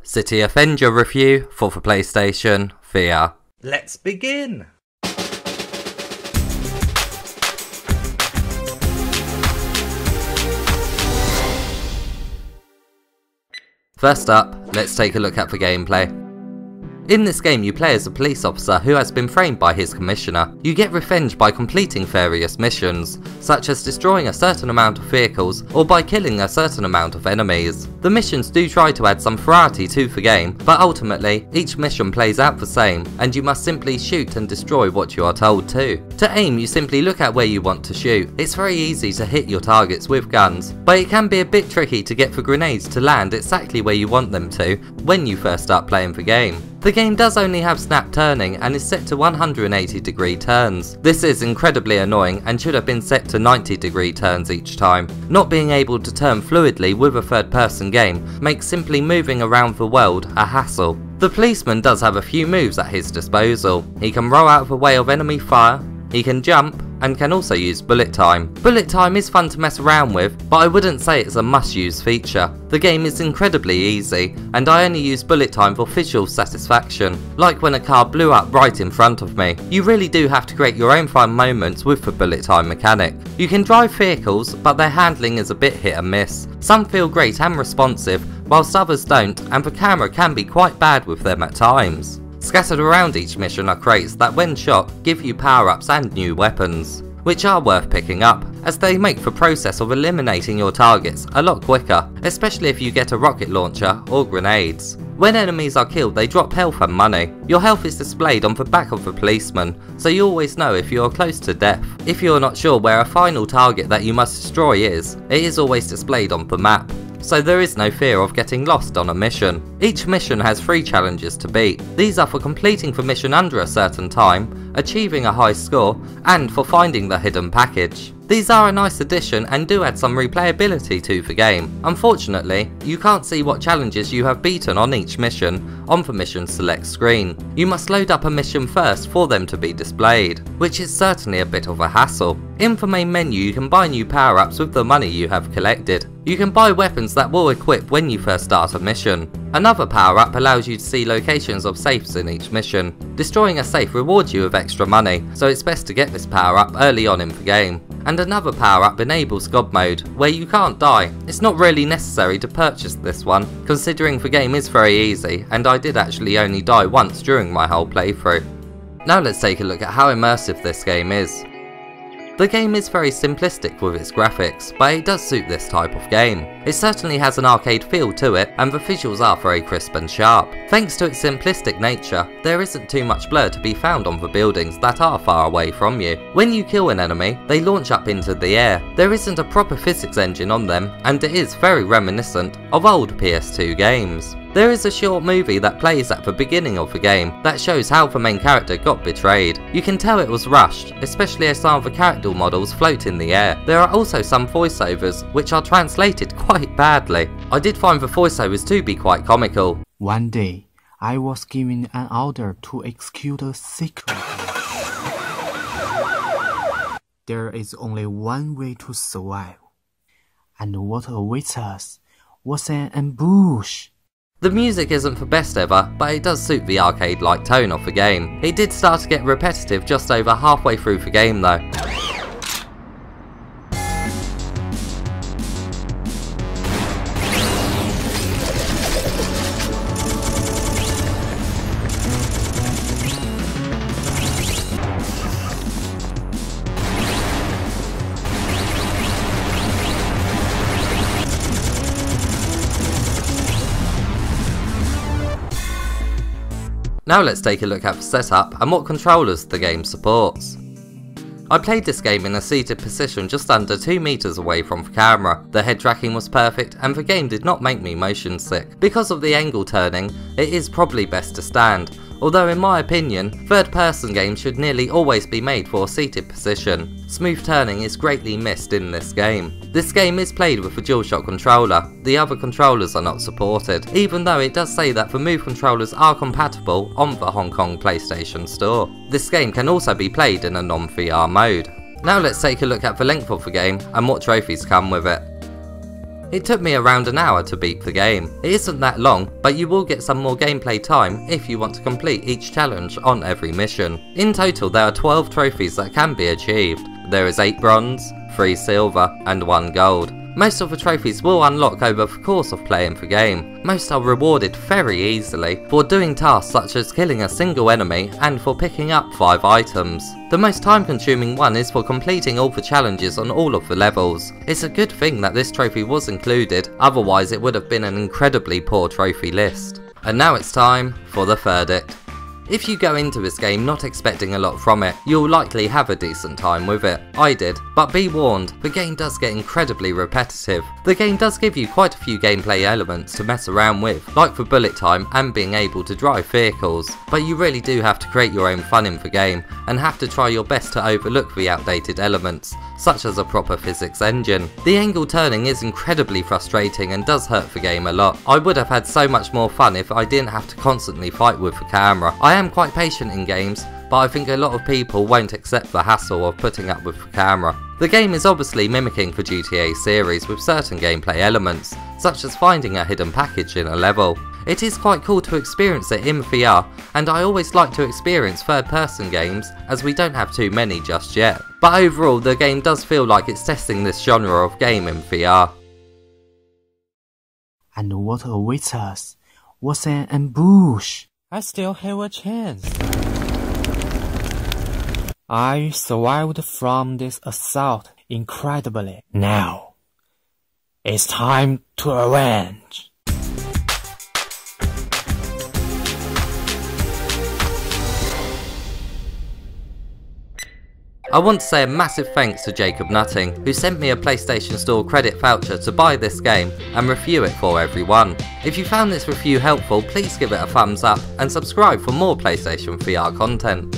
City Avenger review for the PlayStation VR. Let's begin! First up, let's take a look at the gameplay. In this game you play as a police officer who has been framed by his commissioner. You get revenge by completing various missions, such as destroying a certain amount of vehicles or by killing a certain amount of enemies. The missions do try to add some variety to the game, but ultimately each mission plays out the same and you must simply shoot and destroy what you are told to. To aim, you simply look at where you want to shoot. It's very easy to hit your targets with guns, but it can be a bit tricky to get the grenades to land exactly where you want them to when you first start playing the game. The game does only have snap turning and is set to 180-degree turns. This is incredibly annoying and should have been set to 90-degree turns each time. Not being able to turn fluidly with a third-person game makes simply moving around the world a hassle. The policeman does have a few moves at his disposal. He can roll out of the way of enemy fire, he can jump, and can also use bullet time. Bullet time is fun to mess around with, but I wouldn't say it's a must-use feature. The game is incredibly easy, and I only use bullet time for visual satisfaction, like when a car blew up right in front of me. You really do have to create your own fun moments with the bullet time mechanic. You can drive vehicles, but their handling is a bit hit and miss. Some feel great and responsive, whilst others don't, and the camera can be quite bad with them at times. Scattered around each mission are crates that when shot give you power-ups and new weapons, which are worth picking up, as they make the process of eliminating your targets a lot quicker, especially if you get a rocket launcher or grenades. When enemies are killed they drop health and money. Your health is displayed on the back of the policeman, so you always know if you are close to death. If you are not sure where a final target that you must destroy is, it is always displayed on the map, so there is no fear of getting lost on a mission. Each mission has 3 challenges to beat. These are for completing the mission under a certain time, achieving a high score, and for finding the hidden package. These are a nice addition and do add some replayability to the game. Unfortunately, you can't see what challenges you have beaten on each mission on the mission select screen. You must load up a mission first for them to be displayed, which is certainly a bit of a hassle. In the main menu you can buy new power-ups with the money you have collected. You can buy weapons that will equip when you first start a mission. Another power-up allows you to see locations of safes in each mission. Destroying a safe rewards you with extra money, so it's best to get this power-up early on in the game. And another power-up enables God mode, where you can't die. It's not really necessary to purchase this one, considering the game is very easy, and I did actually only die once during my whole playthrough. Now let's take a look at how immersive this game is. The game is very simplistic with its graphics, but it does suit this type of game. It certainly has an arcade feel to it, and the visuals are very crisp and sharp. Thanks to its simplistic nature, there isn't too much blur to be found on the buildings that are far away from you. When you kill an enemy, they launch up into the air. There isn't a proper physics engine on them, and it is very reminiscent of old PS2 games. There is a short movie that plays at the beginning of the game that shows how the main character got betrayed. You can tell it was rushed, especially as some of the character models float in the air. There are also some voiceovers which are translated quite badly. I did find the voiceovers to be quite comical. One day, I was given an order to execute a secret. There is only one way to survive, and what awaits us was an ambush. The music isn't the best ever, but it does suit the arcade-like tone of the game. It did start to get repetitive just over halfway through the game though. Now let's take a look at the setup and what controllers the game supports. I played this game in a seated position just under 2 meters away from the camera. The head tracking was perfect and the game did not make me motion sick. Because of the angle turning, it is probably best to stand, although in my opinion, third-person games should nearly always be made for a seated position. Smooth turning is greatly missed in this game. This game is played with a DualShock controller, the other controllers are not supported, even though it does say that the Move controllers are compatible on the Hong Kong PlayStation Store. This game can also be played in a non-VR mode. Now let's take a look at the length of the game and what trophies come with it. It took me around an hour to beat the game. It isn't that long, but you will get some more gameplay time if you want to complete each challenge on every mission. In total there are 12 trophies that can be achieved. There is 8 bronze, 3 silver and 1 gold. Most of the trophies will unlock over the course of playing the game. Most are rewarded very easily for doing tasks such as killing a single enemy and for picking up 5 items. The most time consuming one is for completing all the challenges on all of the levels. It's a good thing that this trophy was included, otherwise it would have been an incredibly poor trophy list. And now it's time for the verdict. If you go into this game not expecting a lot from it, you'll likely have a decent time with it. I did, but be warned, the game does get incredibly repetitive. The game does give you quite a few gameplay elements to mess around with, like the bullet time and being able to drive vehicles, but you really do have to create your own fun in the game, and have to try your best to overlook the outdated elements, such as a proper physics engine. The angle turning is incredibly frustrating and does hurt the game a lot. I would have had so much more fun if I didn't have to constantly fight with the camera. I am quite patient in games, but I think a lot of people won't accept the hassle of putting up with the camera. The game is obviously mimicking the GTA series with certain gameplay elements, such as finding a hidden package in a level. It is quite cool to experience it in VR, and I always like to experience third-person games as we don't have too many just yet. But overall the game does feel like it's testing this genre of game in VR. And what awaits us was an ambush. I still have a chance. I survived from this assault incredibly. Now, it's time to avenge. I want to say a massive thanks to Jacob Nutting, who sent me a PlayStation Store credit voucher to buy this game and review it for everyone. If you found this review helpful, please give it a thumbs up and subscribe for more PlayStation VR content.